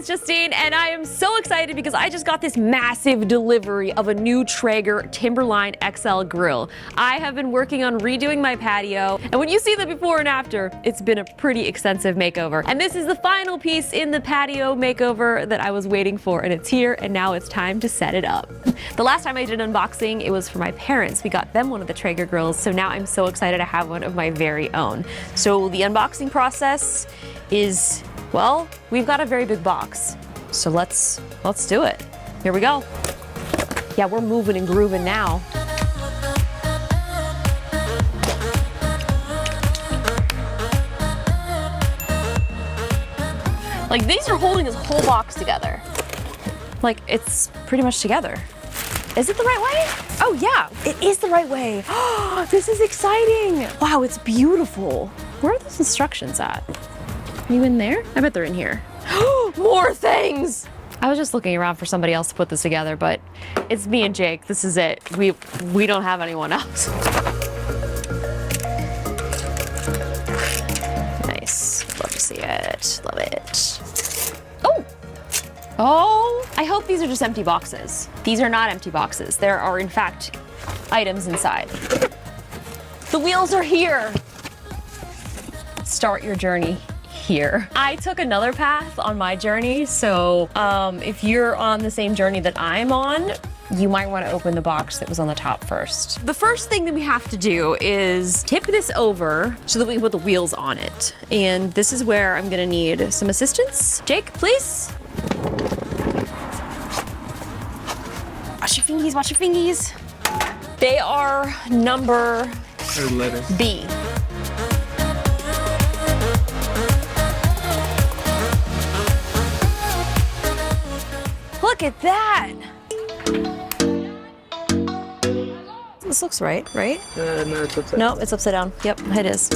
it's Justine, and I am so excited because I just got this massive delivery of a new Traeger Timberline XL grill. I have been working on redoing my patio, and when you see the before and after, it's been a pretty extensive makeover. And this is the final piece in the patio makeover that I was waiting for, and it's here, and now it's time to set it up. The last time I did an unboxing, it was for my parents. We got them one of the Traeger grills, so now I'm so excited to have one of my very own. So the unboxing process is, well, we've got a very big box. So let's do it. Here we go. Yeah, we're moving and grooving now. Like, these are holding this whole box together. Like, it's pretty much together. Is it the right way? Oh yeah, it is the right way. Oh, this is exciting. Wow, it's beautiful. Where are those instructions at? Are you in there? I bet they're in here. More things! I was just looking around for somebody else to put this together, but it's me and Jake. This is it. We don't have anyone else. Nice. Love to see it. Love it. Oh! Oh! I hope these are just empty boxes. These are not empty boxes. There are, in fact, items inside. The wheels are here. Start your journey here. I took another path on my journey, so if you're on the same journey that I'm on, you might want to open the box that was on the top first. The first thing that we have to do is tip this over so that we can put the wheels on it. And this is where I'm gonna need some assistance. Jake, please. Watch your fingies, watch your fingies. They are number B. Look at that! This looks right? No, it's upside down. No, it's upside down. Yep, it is.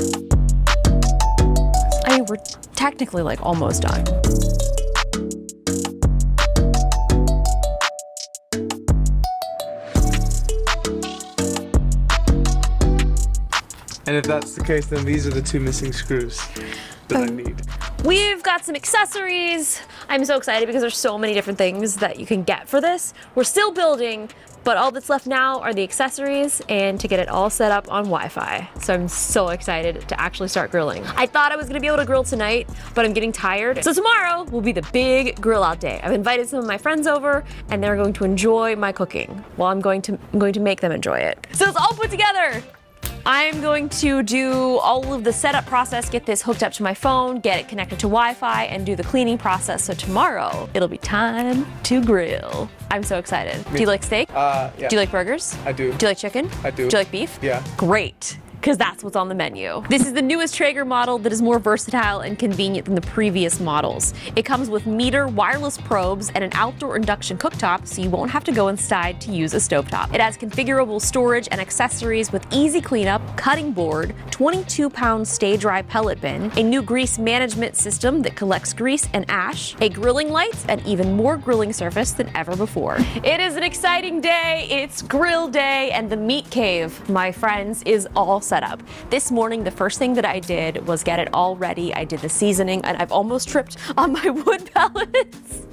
I mean, we're technically like almost done. And if that's the case, then these are the two missing screws that I need. We've got some accessories. I'm so excited because there's so many different things that you can get for this. We're still building, but all that's left now are the accessories and to get it all set up on Wi-Fi. So I'm so excited to actually start grilling. I thought I was gonna be able to grill tonight, but I'm getting tired. So tomorrow will be the big grill out day. I've invited some of my friends over and they're going to enjoy my cooking while I'm going to make them enjoy it. So it's all put together. I'm going to do all of the setup process, get this hooked up to my phone, get it connected to Wi-Fi, and do the cleaning process. So tomorrow, it'll be time to grill. I'm so excited. Do you like steak? Yeah. Do you like burgers? I do. Do you like chicken? I do. Do you like beef? Yeah. Great. Because that's what's on the menu. This is the newest Traeger model that is more versatile and convenient than the previous models. It comes with meter wireless probes and an outdoor induction cooktop, so you won't have to go inside to use a stovetop. It has configurable storage and accessories with easy cleanup, cutting board, 22-pound stay-dry pellet bin, a new grease management system that collects grease and ash, a grilling lights, and even more grilling surface than ever before. It is an exciting day. It's grill day, and the meat cave, my friends, is all set up. This morning, the first thing that I did was get it all ready. I did the seasoning, and I've almost tripped on my wood pellets,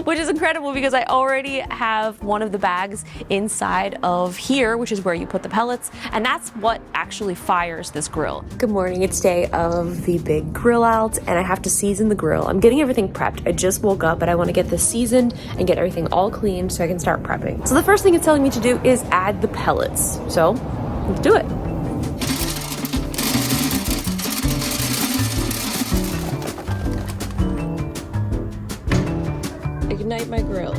which is incredible because I already have one of the bags inside of here, which is where you put the pellets, and that's what actually fires this grill. Good morning, it's day of the big grill out, and I have to season the grill. I'm getting everything prepped. I just woke up, but I want to get this seasoned and get everything all cleaned so I can start prepping. So the first thing it's telling me to do is add the pellets. So let's do it. Ignite my grill.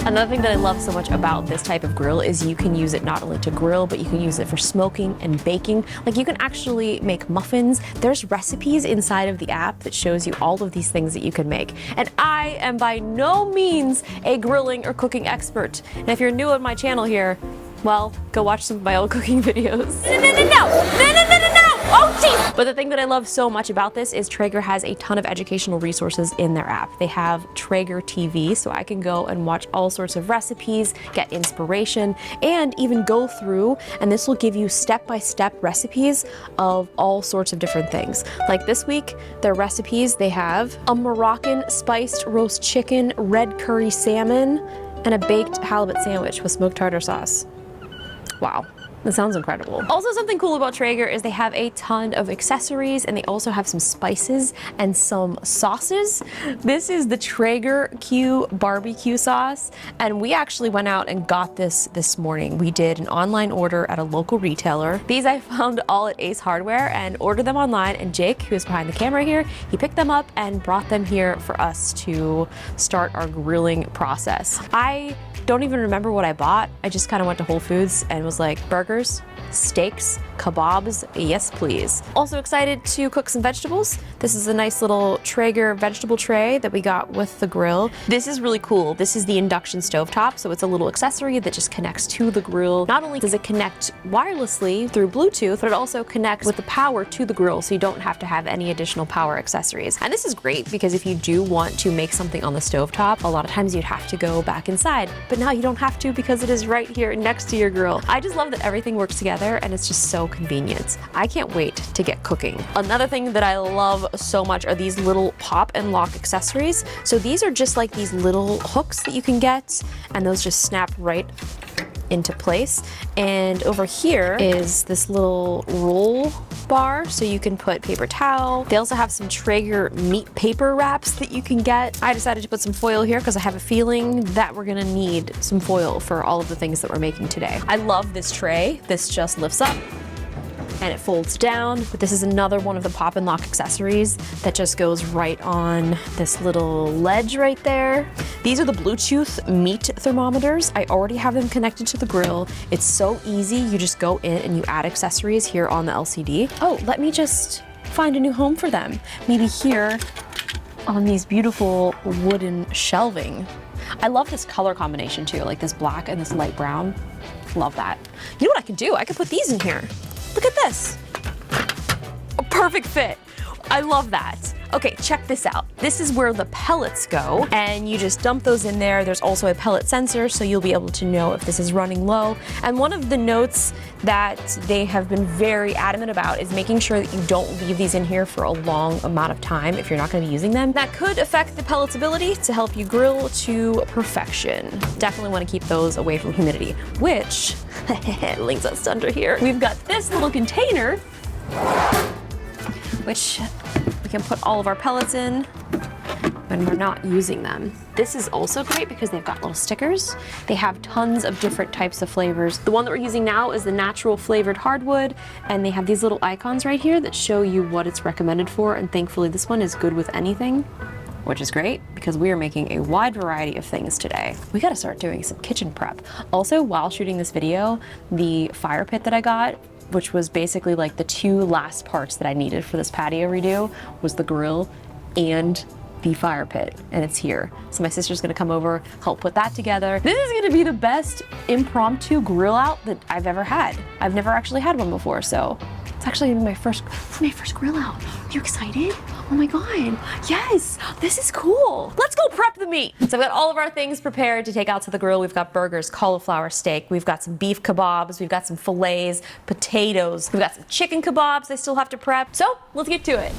Another thing that I love so much about this type of grill is you can use it not only to grill, but you can use it for smoking and baking. Like, you can actually make muffins. There's recipes inside of the app that shows you all of these things that you can make. And I am by no means a grilling or cooking expert. And if you're new on my channel here, well, go watch some of my old cooking videos. No. Oh, geez! But the thing that I love so much about this is Traeger has a ton of educational resources in their app. They have Traeger TV, so I can go and watch all sorts of recipes, get inspiration, and even go through, and this will give you step-by-step recipes of all sorts of different things. Like this week, their recipes, they have a Moroccan spiced roast chicken, red curry salmon, and a baked halibut sandwich with smoked tartar sauce. Wow. That sounds incredible. Also, something cool about Traeger is they have a ton of accessories, and they also have some spices and some sauces. This is the Traeger Q barbecue sauce, and we actually went out and got this morning. We did an online order at a local retailer. These I found all at Ace Hardware and ordered them online, and Jake, who is behind the camera here, he picked them up and brought them here for us to start our grilling process. I don't even remember what I bought. I just kind of went to Whole Foods and was like, burgers, steaks, kebabs, yes please. Also excited to cook some vegetables. This is a nice little Traeger vegetable tray that we got with the grill. This is really cool. This is the induction stovetop, so it's a little accessory that just connects to the grill. Not only does it connect wirelessly through Bluetooth, but it also connects with the power to the grill, so you don't have to have any additional power accessories. And this is great because if you do want to make something on the stovetop, a lot of times you'd have to go back inside, but now you don't have to because it is right here next to your grill. I just love that everything works together and it's just so convenient. I can't wait to get cooking. Another thing that I love so much are these little pop and lock accessories. So these are just like these little hooks that you can get, and those just snap right into place. And over here is this little roll bar, so you can put paper towel. They also have some Traeger meat paper wraps that you can get. I decided to put some foil here because I have a feeling that we're gonna need some foil for all of the things that we're making today. I love this tray. This just lifts up and it folds down, but this is another one of the pop and lock accessories that just goes right on this little ledge right there. These are the Bluetooth meat thermometers. I already have them connected to the grill. It's so easy. You just go in and you add accessories here on the LCD. Oh, let me just find a new home for them. Maybe here on these beautiful wooden shelving. I love this color combination too, like this black and this light brown. Love that. You know what I could do? I could put these in here. Look at this. A perfect fit. I love that. Okay, check this out. This is where the pellets go, and you just dump those in there. There's also a pellet sensor, so you'll be able to know if this is running low. And one of the notes that they have been very adamant about is making sure that you don't leave these in here for a long amount of time if you're not gonna be using them. That could affect the pellet's ability to help you grill to perfection. Definitely wanna keep those away from humidity, which links us to under here. We've got this little container, which we can put all of our pellets in when we're not using them. This is also great because they've got little stickers. They have tons of different types of flavors. The one that we're using now is the natural flavored hardwood, and they have these little icons right here that show you what it's recommended for, and thankfully this one is good with anything, which is great because we are making a wide variety of things today. We gotta start doing some kitchen prep. Also, while shooting this video, the fire pit that I got, which was basically like the two last parts that I needed for this patio redo, was the grill and the fire pit, and it's here. So my sister's gonna come over, help put that together. This is gonna be the best impromptu grill out that I've ever had. I've never actually had one before, so it's actually my first grill out. Are you excited? Oh my God, yes, this is cool. Let's go prep the meat. So I've got all of our things prepared to take out to the grill. We've got burgers, cauliflower steak, we've got some beef kebabs, we've got some fillets, potatoes, we've got some chicken kebabs I still have to prep. So let's get to it.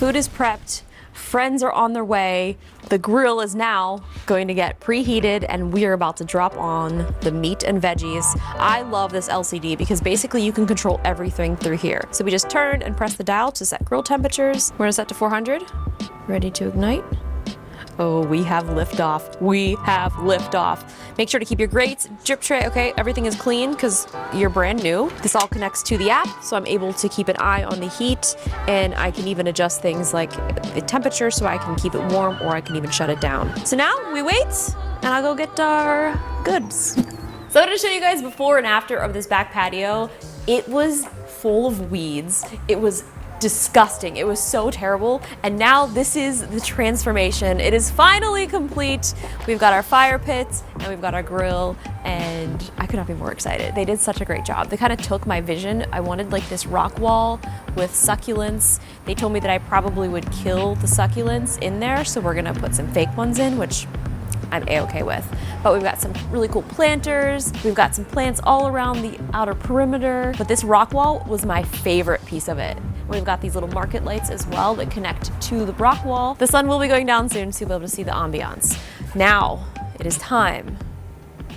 Food is prepped, friends are on their way, the grill is now going to get preheated, and we are about to drop on the meat and veggies. I love this LCD because basically you can control everything through here. So we just turn and press the dial to set grill temperatures. We're gonna set to 400, ready to ignite. Oh, we have liftoff. We have liftoff. Make sure to keep your grates, drip tray, okay? Everything is clean because you're brand new. This all connects to the app, so I'm able to keep an eye on the heat, and I can even adjust things like the temperature so I can keep it warm, or I can even shut it down. So now we wait, and I'll go get our goods. So I'm gonna show you guys before and after of this back patio. It was full of weeds. It was disgusting. It was so terrible. And now this is the transformation. It is finally complete. We've got our fire pits and we've got our grill, and I could not be more excited. They did such a great job. They kind of took my vision. I wanted like this rock wall with succulents. They told me that I probably would kill the succulents in there, so we're gonna put some fake ones in, which I'm a-okay with. But we've got some really cool planters. We've got some plants all around the outer perimeter. But this rock wall was my favorite piece of it. We've got these little market lights as well that connect to the rock wall. The sun will be going down soon, so you'll be able to see the ambiance. Now, it is time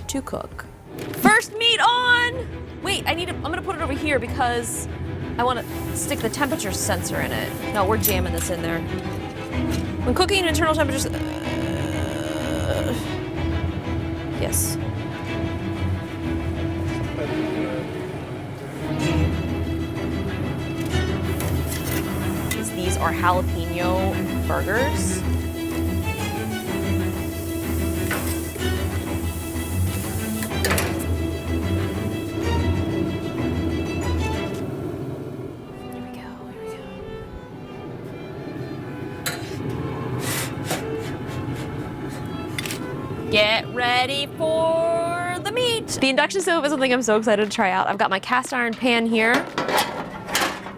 to cook. First meat on! Wait, I'm gonna put it over here because I wanna stick the temperature sensor in it. No, we're jamming this in there. When cooking at internal temperatures, yes. These are jalapeno burgers. Here we go. Get ready for the meat. The induction stove is something I'm so excited to try out. I've got my cast iron pan here,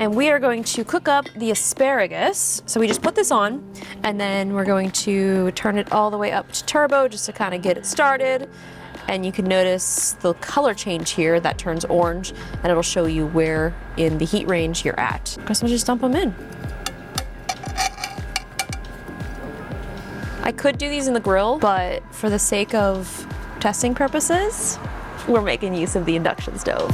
and we are going to cook up the asparagus. So we just put this on, and then we're going to turn it all the way up to turbo just to kind of get it started. And you can notice the color change here that turns orange, and it'll show you where in the heat range you're at. Guess we'll just dump them in. I could do these in the grill, but for the sake of testing purposes, we're making use of the induction stove.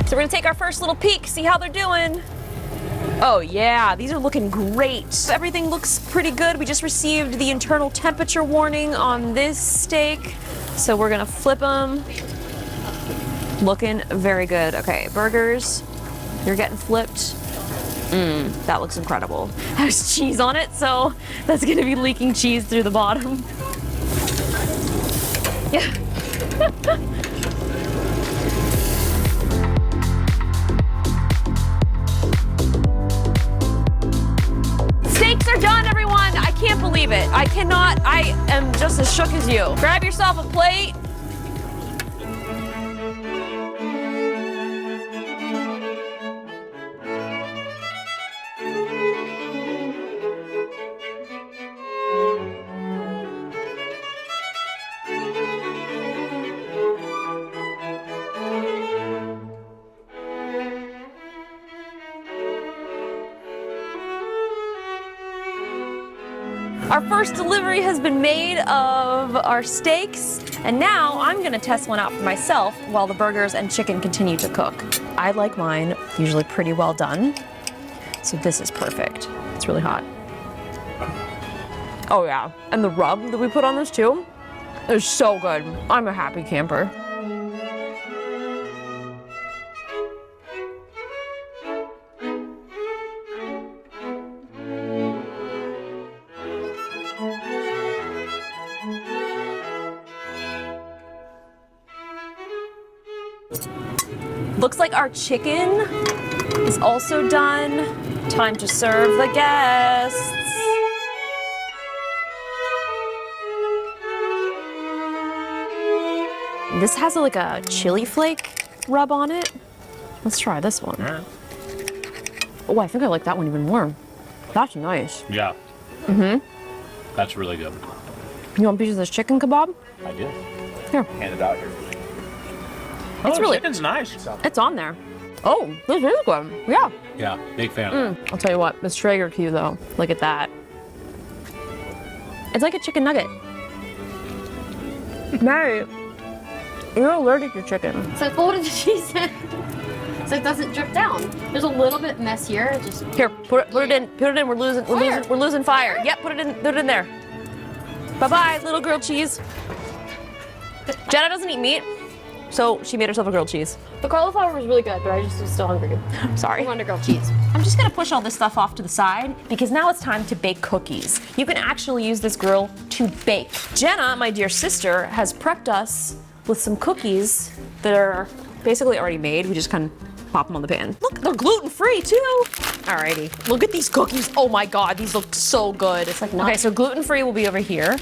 So we're gonna take our first little peek, see how they're doing. Oh yeah, these are looking great. Everything looks pretty good. We just received the internal temperature warning on this steak, so we're gonna flip them. Looking very good. Okay, burgers, you're getting flipped. That looks incredible. There's cheese on it, so that's gonna be leaking cheese through the bottom. Yeah. Steaks are done, everyone. I can't believe it. I am just as shook as you. Grab yourself a plate. Our first delivery has been made of our steaks, and now I'm gonna test one out for myself while the burgers and chicken continue to cook. I like mine usually pretty well done, so this is perfect. It's really hot. Oh yeah, and the rub that we put on this too is so good. I'm a happy camper. Looks like our chicken is also done. Time to serve the guests. This has like a chili flake rub on it. Let's try this one. Right. Oh, I think I like that one even more. That's nice. Yeah. That's really good. You want a piece of this chicken kebab? I do. Here. Hand it out here. It's really, chicken's nice. it's on there. Oh, this is good. Yeah. Yeah, big fan of that. I'll tell you what, this Traeger cue though, look at that. It's like a chicken nugget. Mary, You're allergic to chicken. So I folded the cheese in so it doesn't drip down. There's a little bit messier. Just Here, put it in. Put it in. We're losing fire. Yep, put it in there. Bye-bye, little grilled cheese. Jenna doesn't eat meat, so she made herself a grilled cheese. the cauliflower was really good, but I just was still hungry. Sorry. I wanted grilled cheese. I'm just gonna push all this stuff off to the side because now it's time to bake cookies. You can actually use this grill to bake. Jenna, my dear sister, has prepped us with some cookies that are basically already made. We just kind of pop them on the pan. Look, they're gluten-free too. Alrighty, look at these cookies. Oh my God, these look so good. It's like okay, so gluten-free will be over here.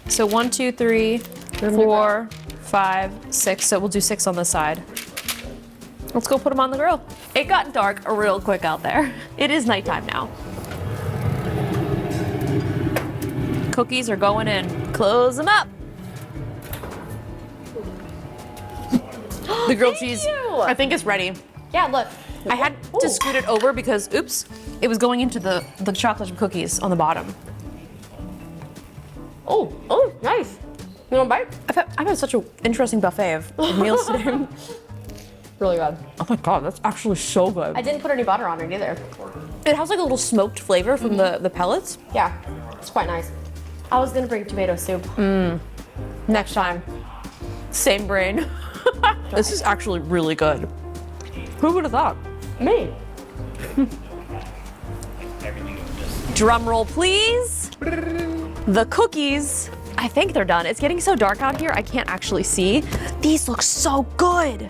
So 1, 2, 3, 4, 5, 6. So we'll do 6 on this side. Let's go put them on the grill. It got dark real quick out there. It is nighttime now. Cookies are going in. Close them up. The grilled cheese, I think it's ready. Yeah, look. I had to scoot it over because, oops, it was going into the chocolate chip cookies on the bottom. Oh, nice. You want a bite? I've had such an interesting buffet of meals today. Really good. Oh my God, that's actually so good. I didn't put any butter on it either. It has like a little smoked flavor from the pellets. Yeah, it's quite nice. I was gonna bring tomato soup. Next time. Same brain. This is actually really good. Who would have thought? Me. Drum roll, please. The cookies, I think they're done. It's getting so dark out here, I can't actually see. These look so good.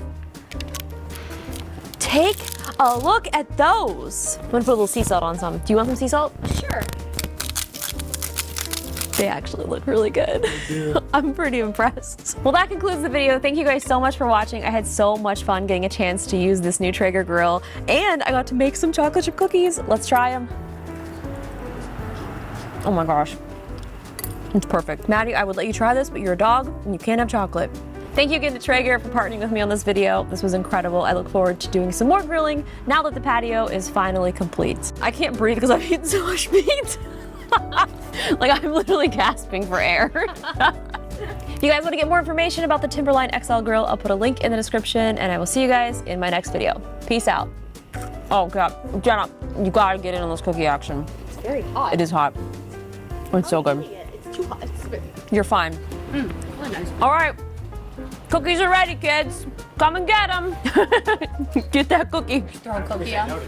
Take a look at those. I'm gonna put a little sea salt on some. Do you want some sea salt? Sure. They actually look really good. I'm pretty impressed. Well, that concludes the video. Thank you guys so much for watching. I had so much fun getting a chance to use this new Traeger grill, and I got to make some chocolate chip cookies. Let's try them. Oh my gosh. It's perfect. Maddie, I would let you try this, but you're a dog and you can't have chocolate. Thank you again to Traeger for partnering with me on this video. This was incredible. I look forward to doing some more grilling now that the patio is finally complete. I can't breathe because I've eaten so much meat. Like I'm literally gasping for air. If you guys want to get more information about the Timberline XL grill, I'll put a link in the description, and I will see you guys in my next video. Peace out. Oh God, Jenna, you gotta get in on this cookie action. It's very hot. It is hot. It's so good. It's too hot. You're fine. Really nice. All right, cookies are ready, kids. Come and get them. Get that cookie. Throw a cookie out.